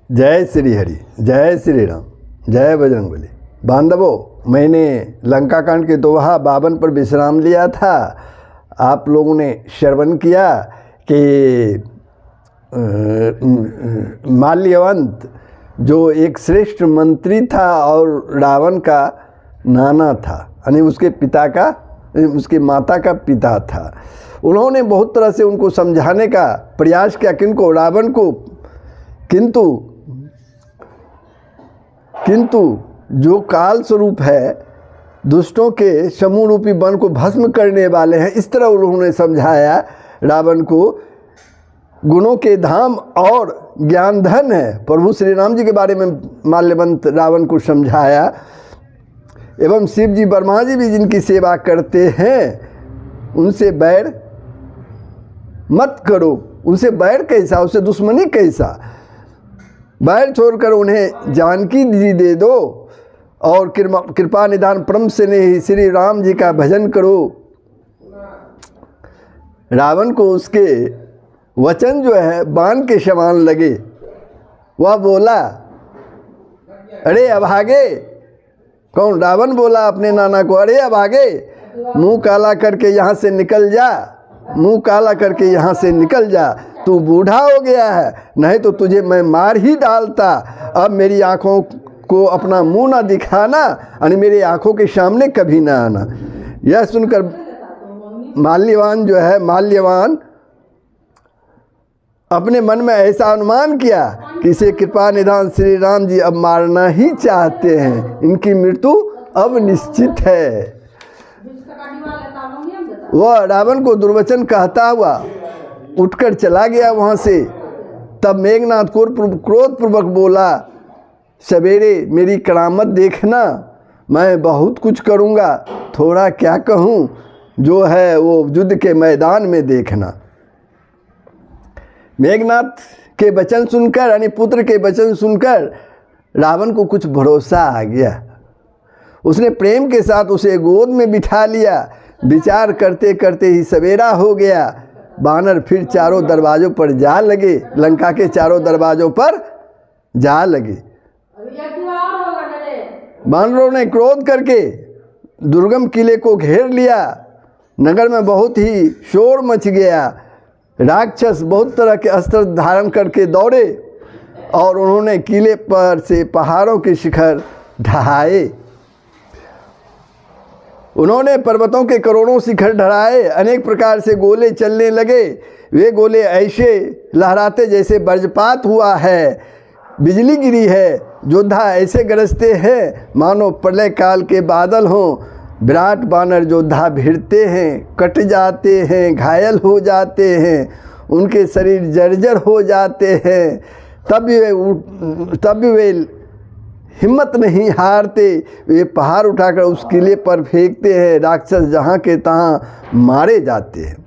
जय श्री हरि, जय श्री राम, जय बजरंगबली। बांधवों, मैंने लंका कांड के दोहा 52 पर विश्राम लिया था। आप लोगों ने श्रवण किया कि माल्यवंत जो एक श्रेष्ठ मंत्री था और रावण का नाना था, यानी उसके पिता का, उसकी माता का पिता था। उन्होंने बहुत तरह से उनको समझाने का प्रयास किया, किनको? रावण को। किंतु जो काल स्वरूप है, दुष्टों के समूह रूपी वन को भस्म करने वाले हैं, इस तरह उन्होंने समझाया रावण को। गुणों के धाम और ज्ञान धन है, प्रभु श्री राम जी के बारे में माल्यवंत रावण को समझाया। एवं शिव जी, ब्रह्मा जी भी जिनकी सेवा करते हैं, उनसे बैर मत करो। उनसे बैर कैसा, उससे दुश्मनी कैसा? बैर छोड़कर उन्हें जानकी जी दे दो और कृपा निदान परम से नहीं श्री राम जी का भजन करो। रावण को उसके वचन जो है बाण के समान लगे। वह बोला, अरे अभागे। कौन? रावण बोला अपने नाना को, अरे अभागे, मुंह काला करके यहाँ से निकल जा, मुंह काला करके यहाँ से निकल जा। तू बूढ़ा हो गया है, नहीं तो तुझे मैं मार ही डालता। अब मेरी आँखों को अपना मुंह ना दिखाना, यानी मेरी आँखों के सामने कभी ना आना। यह सुनकर माल्यवान अपने मन में ऐसा अनुमान किया कि इसे कृपा निधान श्री राम जी अब मारना ही चाहते हैं, इनकी मृत्यु अब निश्चित है। वह रावण को दुर्वचन कहता हुआ उठकर चला गया वहाँ से। तब मेघनाथ क्रोधपूर्वक बोला, सवेरे मेरी करामत देखना, मैं बहुत कुछ करूँगा, थोड़ा क्या कहूँ, जो है वो युद्ध के मैदान में देखना। मेघनाथ के वचन सुनकर, यानी पुत्र के वचन सुनकर रावण को कुछ भरोसा आ गया। उसने प्रेम के साथ उसे गोद में बिठा लिया। विचार करते करते ही सवेरा हो गया। बानर फिर चारों दरवाज़ों पर जा लगे, लंका के चारों दरवाज़ों पर जा लगे। बानरों ने क्रोध करके दुर्गम किले को घेर लिया। नगर में बहुत ही शोर मच गया। राक्षस बहुत तरह के अस्त्र धारण करके दौड़े और उन्होंने किले पर से पहाड़ों के शिखर ढहाए। उन्होंने पर्वतों के करोड़ों शिखर ढहाए। अनेक प्रकार से गोले चलने लगे। वे गोले ऐसे लहराते जैसे वज्रपात हुआ है, बिजली गिरी है। योद्धा ऐसे गरजते हैं मानो प्रलय काल के बादल हों। विराट बानर योद्धा भिड़ते हैं, कट जाते हैं, घायल हो जाते हैं, उनके शरीर जर्जर हो जाते हैं। तब भी वे हिम्मत नहीं हारते। वे पहाड़ उठाकर उस किले पर फेंकते हैं। राक्षस जहाँ के तहाँ मारे जाते हैं।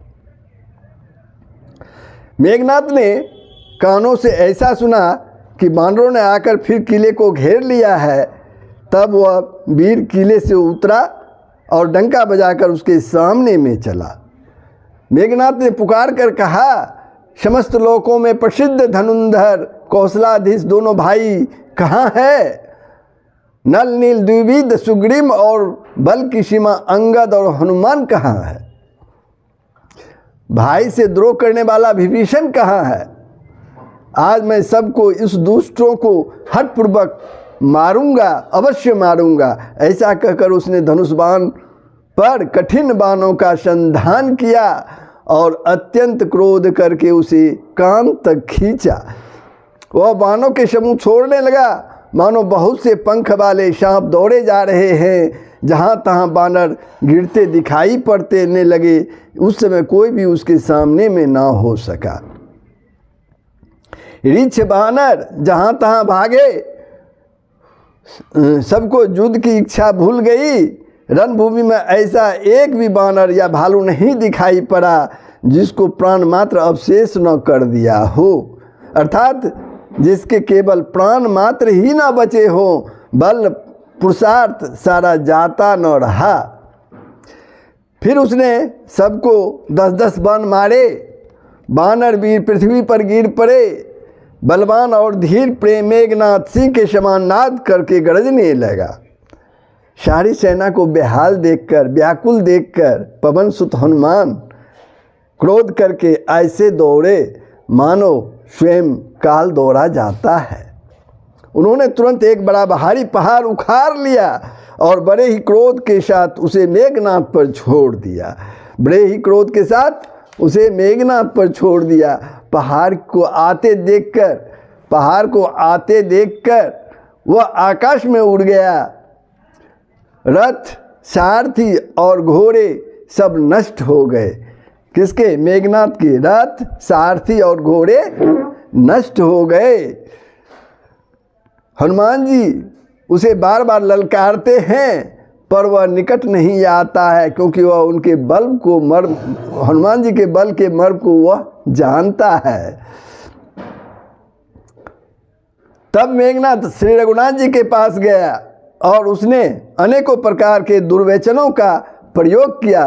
मेघनाथ ने कानों से ऐसा सुना कि बानरों ने आकर फिर किले को घेर लिया है। तब वह वीर किले से उतरा और डंका बजाकर उसके सामने में चला। मेघनाथ ने पुकार कर कहा, समस्त लोकों में प्रसिद्ध धनुंधर कौशलाधीश दोनों भाई कहाँ है? नल नील द्विविध सुग्रीव और बल की सीमा अंगद और हनुमान कहाँ है? भाई से द्रोह करने वाला विभीषण कहाँ है? आज मैं सबको, इस दुष्टों को हठपूर्वक मारूंगा, अवश्य मारूंगा। ऐसा कहकर उसने धनुष बाण पर कठिन बाणों का संधान किया और अत्यंत क्रोध करके उसे कान तक खींचा। वह बाणों के समूह छोड़ने लगा मानो बहुत से पंख वाले सांप दौड़े जा रहे हैं। जहाँ तहाँ बानर गिरते दिखाई पड़ने लगे। उस समय कोई भी उसके सामने में ना हो सका। रीछ बानर जहाँ तहाँ भागे, सबको युद्ध की इच्छा भूल गई। रणभूमि में ऐसा एक भी बानर या भालू नहीं दिखाई पड़ा जिसको प्राण मात्र अवशेष न कर दिया हो, अर्थात जिसके केवल प्राण मात्र ही ना बचे हो, बल पुरुषार्थ सारा जाता न रहा। फिर उसने सबको 10-10 बाण मारे। बानर वीर पृथ्वी पर गिर पड़े। बलवान और धीर प्रेम मेघनाथ सिंह के समान नाद करके गरजने लगा। सारी सेना को बेहाल देखकर, व्याकुल देखकर पवन सुत हनुमान क्रोध करके ऐसे दौड़े मानो स्वयं काल दौड़ा जाता है। उन्होंने तुरंत एक बड़ा भारी पहाड़ उखाड़ लिया और बड़े ही क्रोध के साथ उसे मेघनाथ पर छोड़ दिया। बड़े ही क्रोध के साथ उसे मेघनाथ पर छोड़ दिया। पहाड़ को आते देखकर वह आकाश में उड़ गया। रथ, सारथी और घोड़े सब नष्ट हो गए। किसके? मेघनाथ के। रथ, सारथी और घोड़े नष्ट हो गए। हनुमान जी उसे बार बार ललकारते हैं पर वह निकट नहीं आता है, क्योंकि वह उनके बल को हनुमान जी के बल के मर्म को वह जानता है। तब मेघनाथ श्री रघुनाथ जी के पास गया और उसने अनेकों प्रकार के दुर्वचनों का प्रयोग किया।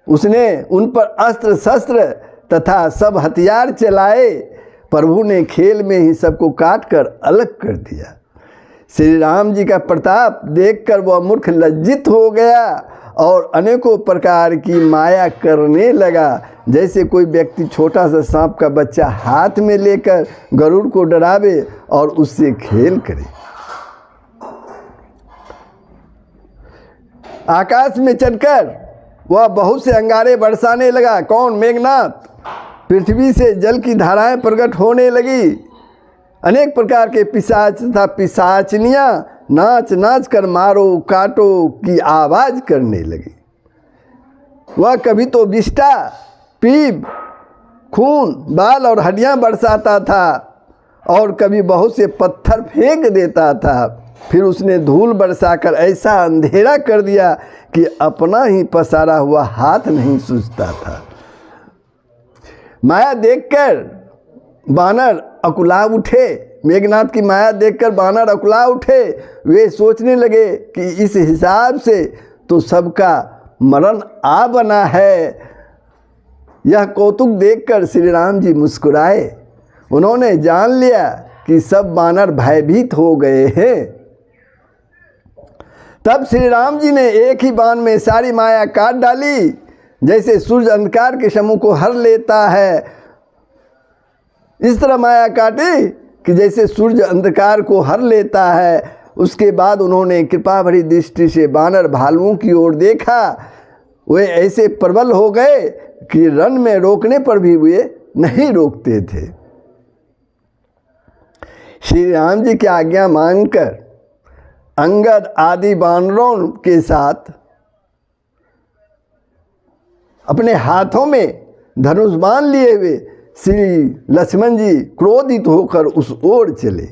उसने उन पर अस्त्र शस्त्र तथा सब हथियार चलाए। प्रभु ने खेल में ही सबको काट कर अलग कर दिया। श्री राम जी का प्रताप देखकर वह मूर्ख लज्जित हो गया और अनेकों प्रकार की माया करने लगा, जैसे कोई व्यक्ति छोटा सा सांप का बच्चा हाथ में लेकर गरुड़ को डरावे और उससे खेल करे। आकाश में चढ़कर वह बहुत से अंगारे बरसाने लगा। कौन? मेघनाथ। पृथ्वी से जल की धाराएं प्रकट होने लगी। अनेक प्रकार के पिशाच तथा पिशाचनियाँ नाच नाच कर मारो काटो की आवाज़ करने लगी। वह कभी तो विष्ठा, पीप, खून, बाल और हड्डियाँ बरसाता था और कभी बहुत से पत्थर फेंक देता था। फिर उसने धूल बरसाकर ऐसा अंधेरा कर दिया कि अपना ही पसारा हुआ हाथ नहीं सूझता था। माया देखकर बानर अकुला उठे। मेघनाथ की माया देखकर बानर अकुला उठे। वे सोचने लगे कि इस हिसाब से तो सबका मरण आ बना है। यह कौतुक देखकर श्री राम जी मुस्कुराए। उन्होंने जान लिया कि सब बानर भयभीत हो गए हैं। तब श्री राम जी ने एक ही बाण में सारी माया काट डाली। जैसे सूर्य अंधकार के समूह को हर लेता है, इस तरह माया काटी कि जैसे सूर्य अंधकार को हर लेता है। उसके बाद उन्होंने कृपा भरी दृष्टि से बानर भालुओं की ओर देखा। वे ऐसे प्रबल हो गए कि रण में रोकने पर भी वे नहीं रोकते थे। श्री राम जी की आज्ञा मांगकर अंगद आदि बानरों के साथ अपने हाथों में धनुष बाण लिए हुए श्री लक्ष्मण जी क्रोधित होकर उस ओर चले।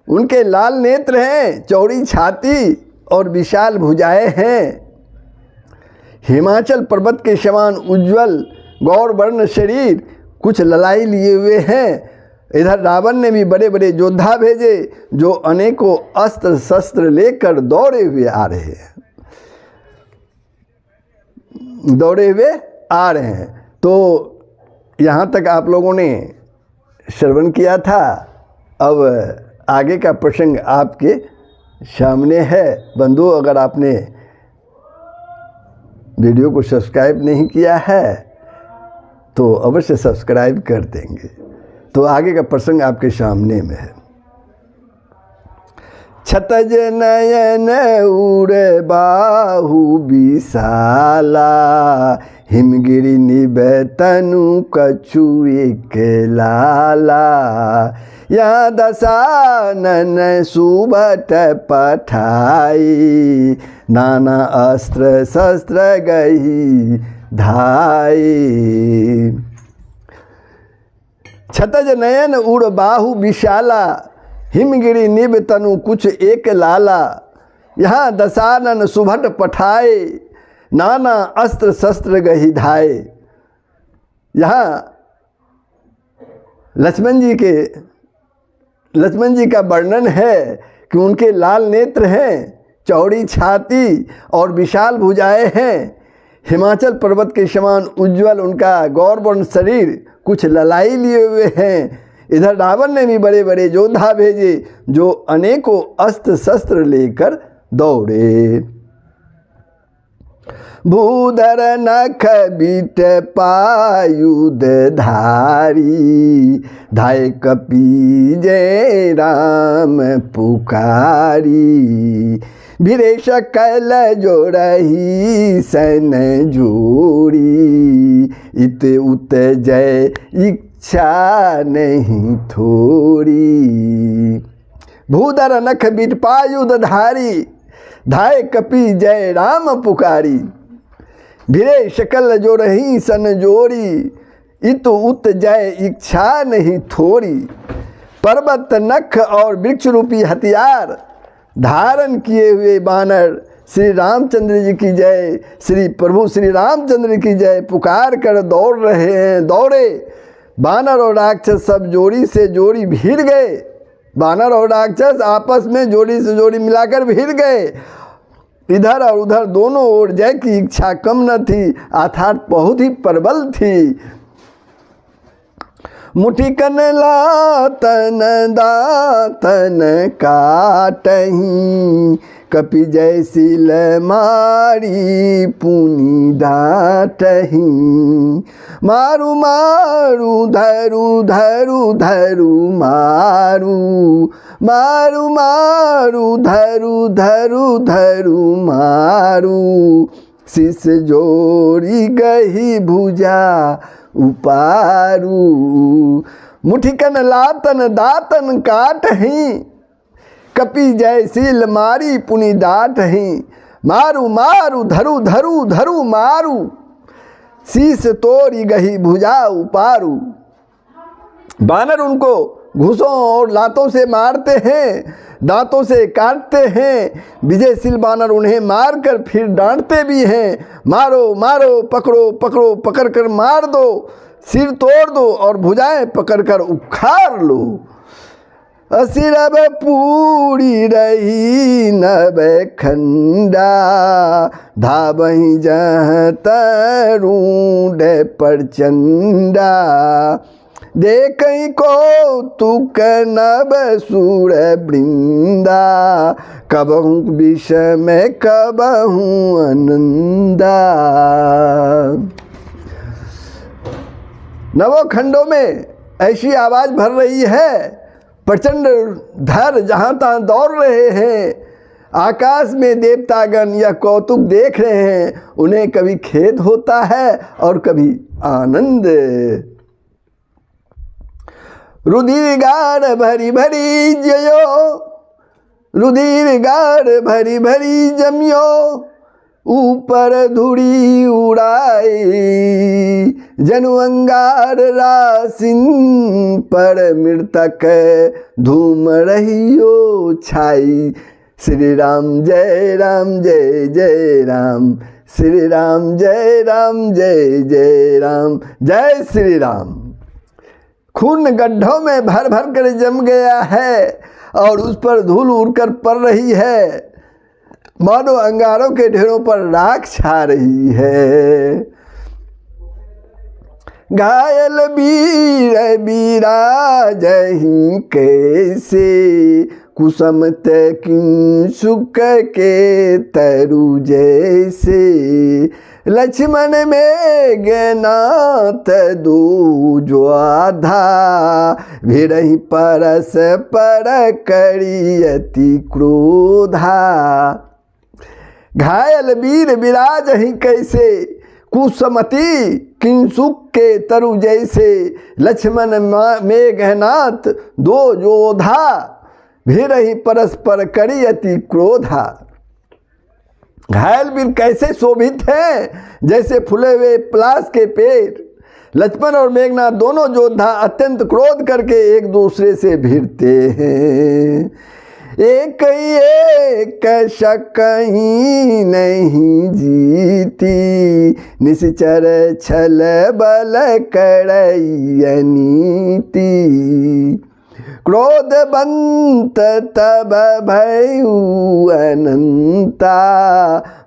उनके लाल नेत्र हैं, चौड़ी छाती और विशाल भुजाएं हैं। हिमाचल पर्वत के समान उज्ज्वल गौरवर्ण शरीर, कुछ ललाई लिए हुए हैं। इधर रावण ने भी बड़े बड़े योद्धा भेजे जो अनेकों अस्त्र शस्त्र लेकर दौड़े हुए आ रहे हैं। तो यहाँ तक आप लोगों ने श्रवण किया था। अब आगे का प्रसंग आपके सामने है। बंधु, अगर आपने वीडियो को सब्सक्राइब नहीं किया है तो अवश्य सब्सक्राइब कर देंगे। तो आगे का प्रसंग आपके सामने में है। छतज नयन उड़े बाहु विशाला, हिमगिरि निभै तनु कछु एक लाला। यहाँ दशानन सुभट पठाई, नाना अस्त्र शस्त्र गही धाई। छतज नयन उड़ बाहु विशाला, हिमगिरि निभ तनु कुछ एक लाला। यहाँ दशानन सुभट पठाए, नाना अस्त्र शस्त्र गही धाए। यहाँ लक्ष्मण जी का वर्णन है कि उनके लाल नेत्र हैं, चौड़ी छाती और विशाल भुजाएं हैं। हिमाचल पर्वत के समान उज्ज्वल उनका गौरवर्ण शरीर कुछ ललाई लिए हुए हैं। इधर रावण ने भी बड़े बड़े योद्धा भेजे जो अनेकों अस्त्र शस्त्र लेकर दौड़े। भूधर नख बीट पायुध धारी, धाय कपि जय राम पुकारी। भिरे सकल जोड़ही सन जोड़ी, इत उत जय इच्छा नहीं थोड़ी। भूधर नख बीट पायुध धारी, धाय कपि जय राम पुकारी। भिरे शकल जो रही सन जोड़ी, इत उत जय इच्छा नहीं थोड़ी। पर्वत नख और वृक्ष रूपी हथियार धारण किए हुए बानर श्री रामचंद्र जी की जय, श्री प्रभु श्री रामचंद्र की जय पुकार कर दौड़ रहे हैं। दौड़े बानर और राक्षस सब जोड़ी से जोड़ी भिड़ गए। बानर और राक्षस आपस में जोड़ी से जोड़ी मिलाकर भिड़ गए। इधर और उधर दोनों ओर जय की इच्छा कम न थी, अर्थात बहुत ही प्रबल थी। मुठी कन लातन दातन काटही, कपि जय सील मारी पुनि डांटही। मारू मारू धरू धरू धरू मारू, मारू मारू धरू धरू धरू मारू। शीश जोड़ी गही भुजा उपारू, मुठिकन लातन दातन काटही, कपि जयशील मारी पुनि डांटही। मारू मारू धरू धरू धरू मारू, शीश तोड़ी गही भुजा उपारू। बानर उनको घूसों और लातों से मारते हैं, दांतों से काटते हैं। विजयशील बानर उन्हें मारकर फिर डांटते भी हैं। मारो मारो पकड़ो पकड़ो, पकड़ कर मार दो, सिर तोड़ दो और भुजाएं पकड़कर उखाड़ लो। असिरब पूरी रही नभ खंडा, धाबही जह तरूड प्रचंडा। देखई कौतुक नभ सूर वृंदा, कबहू विषम कबहू आनंदा। नवों खंडों में ऐसी आवाज भर रही है, प्रचंड धर जहाँ तहाँ दौड़ रहे हैं। आकाश में देवतागण यह कौतुक देख रहे हैं। उन्हें कभी खेद होता है और कभी आनंद। रुधिर गाढ़ भरी भरी जयो, रुधिर गाढ़ भरी भरी जमियो। ऊपर धूड़ी उड़ाई, जनु अंगार रासिन पर मृतक धूम रहियो छाई। श्री राम जय राम जय जय राम, श्री राम जय राम जय जय राम, जय श्री राम। खून गड्ढों में भर भर कर जम गया है और उस पर धूल उड़कर पड़ रही है, मानो अंगारों के ढेरों पर राख छा रही है। घायल वीर बिराजहि कैसे, कुसुमत किंसुक के तरु जैसे। लक्ष्मण मेघनाथ दो ज्वाधा, भिड़हि परस पर करियति क्रोधा। घायल वीर बिराजहि कैसे, कुसुमति किंसुक के तरु जैसे। लक्ष्मण मेघनाथ दो योधा, भिड़हि परस्पर करियति क्रोधा। घायल वीर कैसे शोभित हैं, जैसे फूले हुए पलाश के पेड़। लक्ष्मण और मेघनाथ दोनों योद्धा अत्यंत क्रोध करके एक दूसरे से भिड़ते हैं। एक सकहीं नहीं जीती, निश्चर छल बल करई नीति। क्रोधवंत तब भयउ अनंता,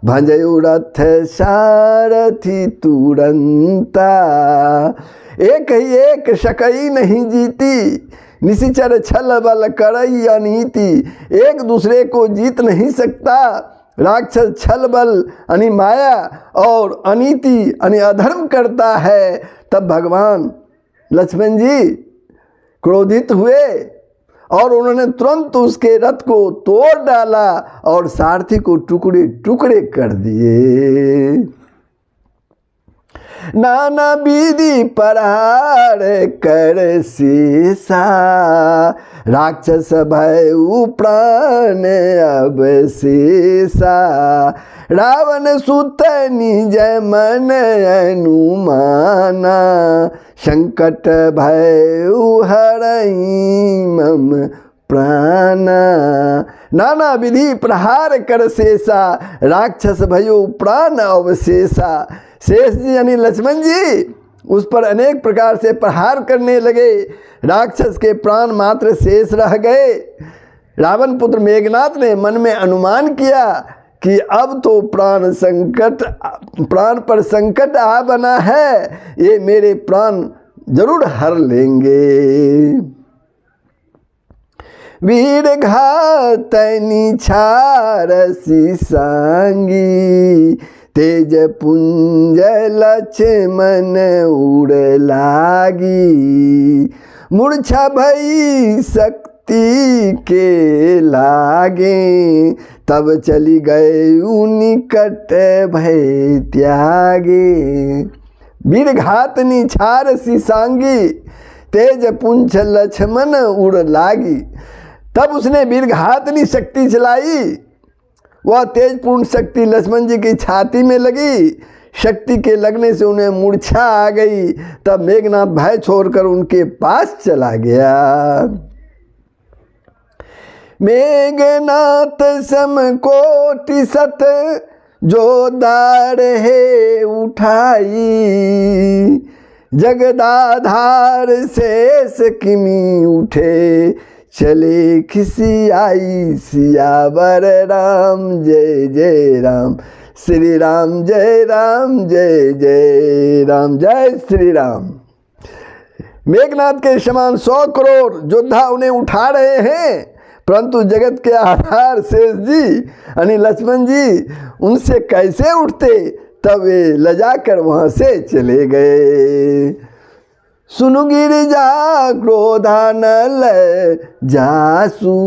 भंजयु रथ सारथी तुरंता। एक ही एक शकई नहीं जीती, निशिचर छल बल करई अनीति। एक दूसरे को जीत नहीं सकता, राक्षस छल बल यानी माया और अनीति यानी अधर्म करता है। तब भगवान लक्ष्मण जी क्रोधित हुए और उन्होंने तुरंत उसके रथ को तोड़ डाला और सारथी को टुकड़े टुकड़े कर दिए। नाना विधि प्रहार कर शेषा, राक्षस भयउ प्राण अवशेषा। रावण सुत निज मन अनुमाना, संकट भयउ हरई मम प्राणा। नाना विधि प्रहार कर शेषा, राक्षस भयो प्राण अवशेषा। शेष जी यानी लक्ष्मण जी उस पर अनेक प्रकार से प्रहार करने लगे, राक्षस के प्राण मात्र शेष रह गए। रावण पुत्र मेघनाथ ने मन में अनुमान किया कि अब तो प्राण पर संकट आ बना है, ये मेरे प्राण जरूर हर लेंगे। वीर घात निछारसी सांगी, तेज पुंज लक्ष्मण उड़ लागी। मूर्छा भई शक्ति के लागे, तब चली गए निकट भय त्यागे। वीर घात निछार सीसांगी, तेज पुंछ लक्ष्मण उड़ लागी। तब उसने वीरघातनी शक्ति चलाई, वह तेजपूर्ण शक्ति लक्ष्मण जी की छाती में लगी। शक्ति के लगने से उन्हें मूर्छा आ गई। तब मेघनाथ भय छोड़कर उनके पास चला गया। मेघनाथ समकोटि सत जो दार है उठाई, जगदाधार शेष किमी उठे, चले खिसियाई। सियावर राम जय जय राम, श्री राम जय राम जय जय राम, जय श्री राम। मेघनाथ के समान 100 करोड़ योद्धा उन्हें उठा रहे हैं, परंतु जगत के आधार शेष जी यानी लक्ष्मण जी उनसे कैसे उठते। तब वे लजाकर वहाँ से चले गए। सुनु गिरिजा क्रोधानल जासु,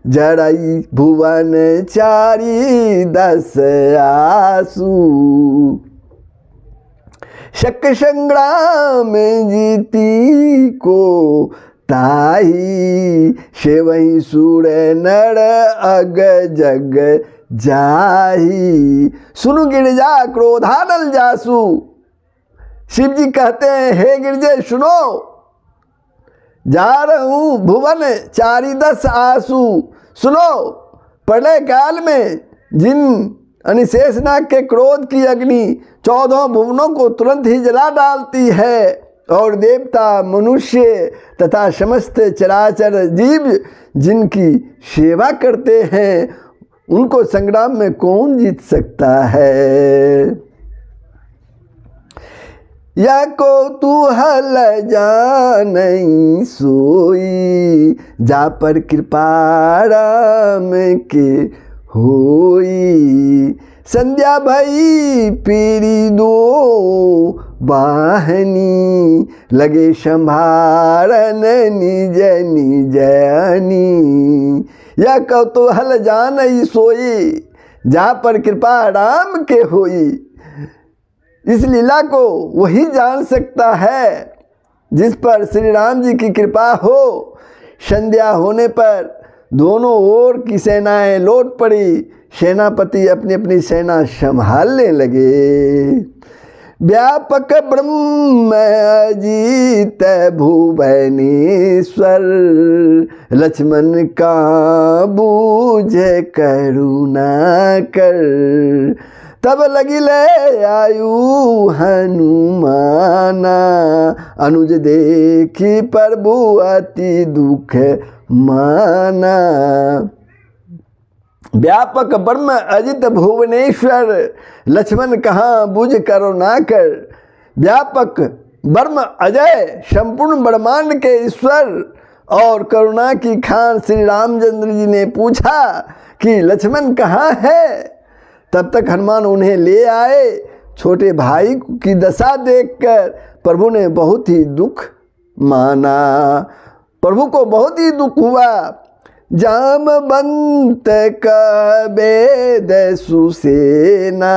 जड़ई भुवन चारी 10 आसु। शक संग्राम जीती को ताही, सेवही सुर नर अग जग जाही। सुनु गिरिजा क्रोधानल जासु, शिव जी कहते हैं हे गिरजे सुनो, जा रहा हूँ भुवन चारी 10 आंसू। सुनो, प्रलय काल में जिन शेषनाग के क्रोध की अग्नि 14 भुवनों को तुरंत ही जला डालती है, और देवता मनुष्य तथा समस्त चराचर जीव जिनकी सेवा करते हैं, उनको संग्राम में कौन जीत सकता है। या को तू हल जानई सोई, जा पर कृपा राम के होई। संध्या भई पीरी दो बाहनी, लगे संभारन निज निजनी। या को तू हल जानई सोई, जा पर कृपा राम के होई। इस लीला को वही जान सकता है जिस पर श्री राम जी की कृपा हो। संध्या होने पर दोनों ओर की सेनाएं लौट पड़ी, सेनापति अपनी अपनी सेना संभालने लगे। व्यापक ब्रह्म अजीत भुवनेश्वर, लक्ष्मण का बूझ करुणा कर। तब लगिले आयु हनुमाना, अनुज देखी प्रभु अति दुख माना। व्यापक ब्रह्म अजित भुवनेश्वर, लक्ष्मण कहाँ बुझ करुणा कर। व्यापक ब्रह्म अजय संपूर्ण ब्रह्मांड के ईश्वर और करुणा की खान श्री रामचंद्र जी ने पूछा कि लक्ष्मण कहाँ है। तब तक हनुमान उन्हें ले आए। छोटे भाई की दशा देखकर प्रभु ने बहुत ही दुख माना। प्रभु को बहुत ही दुख हुआ। जामवंत का वेद सुसेना,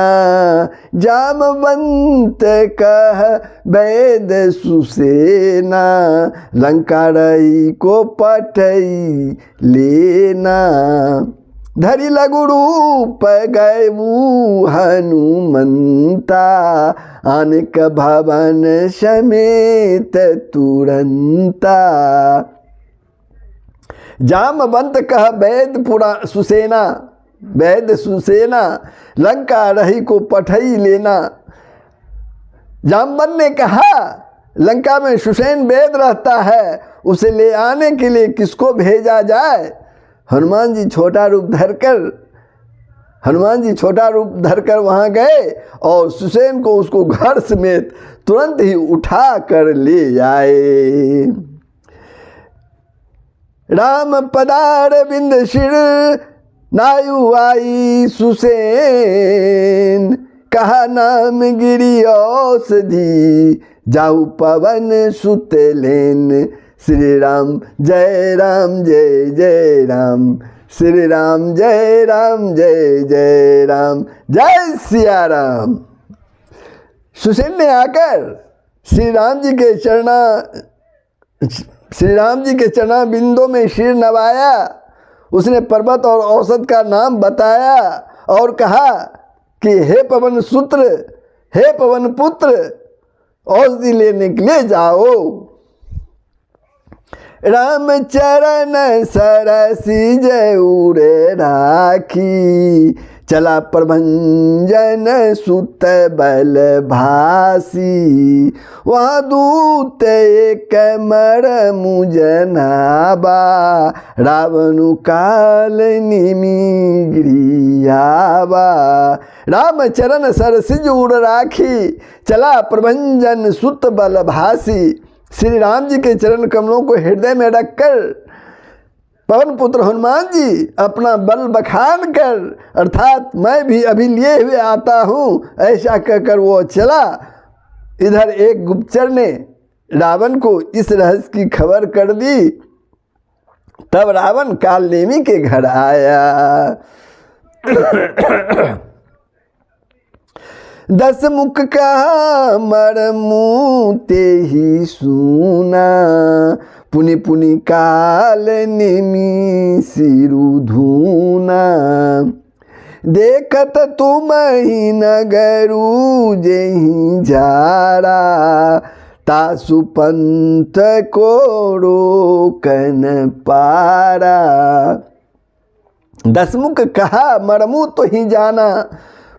जामवंत का वेद सुसेना, लंका रई को पटई लेना। धरि लघु रूप गयऊ हनुमंता, अनेक भवन समेत तुरंता। जामवंत कह वैद पुरा सुसेना, वैद सुसेना, लंका रही को पठई लेना। जामवंत ने कहा लंका में सुसेन वेद रहता है, उसे ले आने के लिए किसको भेजा जाए। हनुमान जी छोटा रूप धरकर वहाँ गए और सुसेन को उसको घर समेत तुरंत ही उठा कर ले आए। राम पदार बिंद शिर नायु आई सुसेन, कहा नाम गिरी औषधि, जाऊ पवन सुत लेन। श्री राम जय राम जय जय राम, श्री राम जय राम जय जय राम, जय सिया राम। सुसेन ने आकर श्री राम जी के चरणा बिंदों में सिर नवाया। उसने पर्वत और औषध का नाम बताया और कहा कि हे पवन सूत्र, हे पवन पुत्र, औषधि लेने के लिए जाओ। राम चरण सरसी जय राखी, चला प्रभंजन सुत बल भासी। वहाँ दूत एक मरमु जनाबा, रावणु काल निमिग्रियाबा। राम चरण सरसिज उड़ राखी, चला प्रभंजन सुत बल भासी। श्री राम जी के चरण कमलों को हृदय में रखकर पवन पुत्र हनुमान जी अपना बल बखान कर, अर्थात मैं भी अभी लिए हुए आता हूँ, ऐसा कहकर वो चला। इधर एक गुप्तचर ने रावण को इस रहस्य की खबर कर दी। तब रावण कालनेमी के घर आया। 10 मुख का मरमु ते ही सुना, पुनि पुनि काल नेमी सिरु धूना। देखत तुम ही नगरु जेहि जारा, तासु पंथ को रोकन पारा। 10 मुख कहा मरमु तो ही जाना,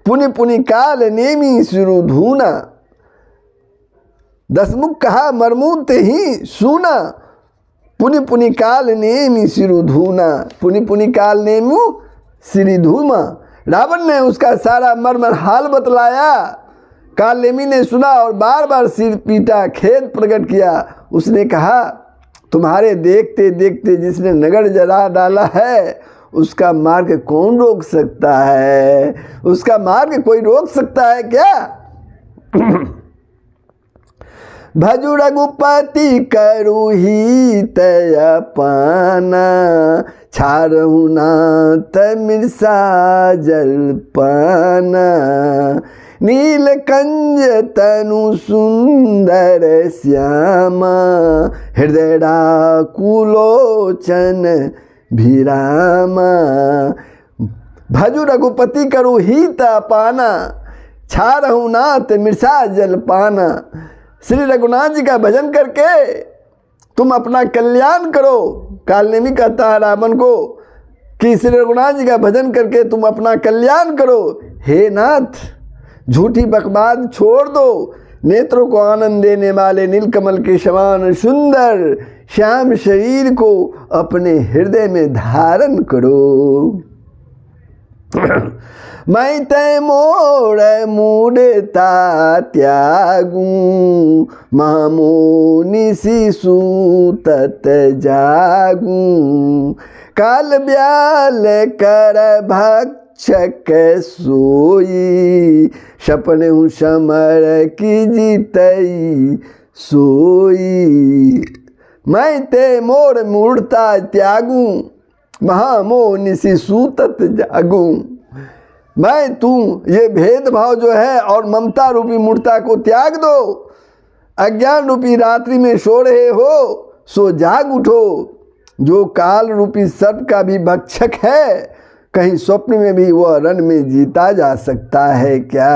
पुनि पुनि काल नेमी सिरु धूना। 10 मुख कहा मरमु ते ही सुना, पुनि पुनि काल नेमी सिरु धूना। पुनि पुनि काल नेमु सिरि धूमा। रावण ने उसका सारा मर्मर हाल बतलाया। काल नेमी ने सुना और बार बार सिर पीटा, खेद प्रकट किया। उसने कहा तुम्हारे देखते देखते जिसने नगर जला डाला है, उसका मार्ग कौन रोक सकता है। उसका मार्ग कोई रोक सकता है क्या। भजु रघुपति करु हित पाना, छारहु नाथ मिर्सा जलपाना। नीलकंज तनु सुंदर श्यामा, हृदय डाकुलोचन भिरामा। भजु रघुपति करु हित पाना, छारहु नाथ मिर्सा जलपाना। श्री रघुनाथ जी का भजन करके तुम अपना कल्याण करो। कालनेमी कहता है रावण को कि श्री रघुनाथ जी का भजन करके तुम अपना कल्याण करो। हे नाथ, झूठी बकवाद छोड़ दो, नेत्रों को आनंद देने वाले नीलकमल के समान सुंदर श्याम शरीर को अपने हृदय में धारण करो। मैं तय मोड़ मूढ़ता त्यागू, मामोनि शिशु तत जागू, काल ब्याल कर भक्षक सोई, सपने हूँ समर की जीतई सोई। मैं ते मोर मूढ़ता त्यागू, महामोह शिशु तत जागू। मैं तू ये भेदभाव जो है और ममता रूपी मूर्ता को त्याग दो। अज्ञान रूपी रात्रि में सो रहे हो सो जाग उठो। जो काल रूपी सर्प का भी भक्षक है, कहीं स्वप्न में भी वह रण में जीता जा सकता है क्या।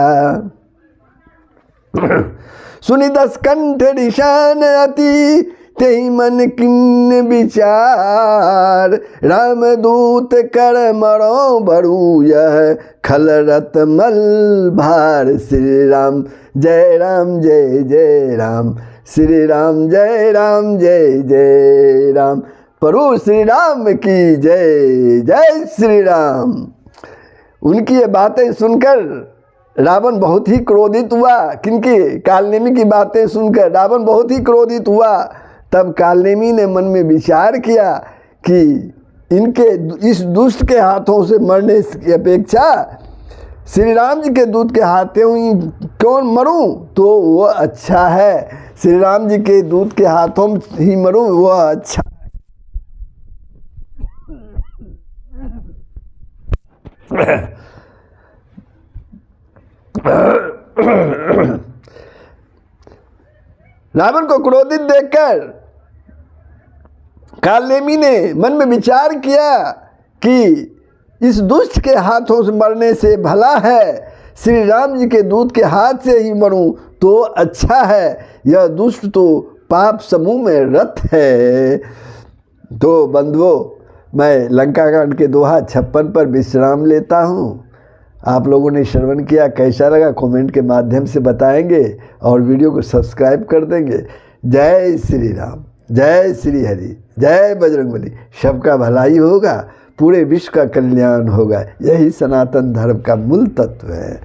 सुनि दस कंठ निशान अति, तेहि मन किन्न विचार, रामदूत कर मरो बरु यह खल रत मल भार। श्री राम जय राम जय जय राम, श्री राम जय राम जय जय राम। प्रभु श्री राम की जय जय श्री राम। उनकी ये बातें सुनकर रावण बहुत ही क्रोधित हुआ। किनकी? कालनेमी की बातें सुनकर रावण बहुत ही क्रोधित हुआ। तब कालनेमी ने मन में विचार किया कि इनके इस दुष्ट के हाथों से मरने की अपेक्षा श्री राम जी के दूत के हाथों ही कौन मरूं तो वो अच्छा है। श्री राम जी के दूत के हाथों ही मरूं वो अच्छा। रावण को क्रोधित देखकर कालनेमी ने मन में विचार किया कि इस दुष्ट के हाथों से मरने से भला है श्री राम जी के दूत के हाथ से ही मरूं तो अच्छा है। यह दुष्ट तो पाप समूह में रत है। तो बंधुओं, मैं लंका कांड के दोहा 56 पर विश्राम लेता हूँ। आप लोगों ने श्रवण किया, कैसा लगा कमेंट के माध्यम से बताएंगे और वीडियो को सब्सक्राइब कर देंगे। जय श्री राम, जय श्री हरि, जय बजरंगबली। सबका भलाई होगा, पूरे विश्व का कल्याण होगा। यही सनातन धर्म का मूल तत्व है।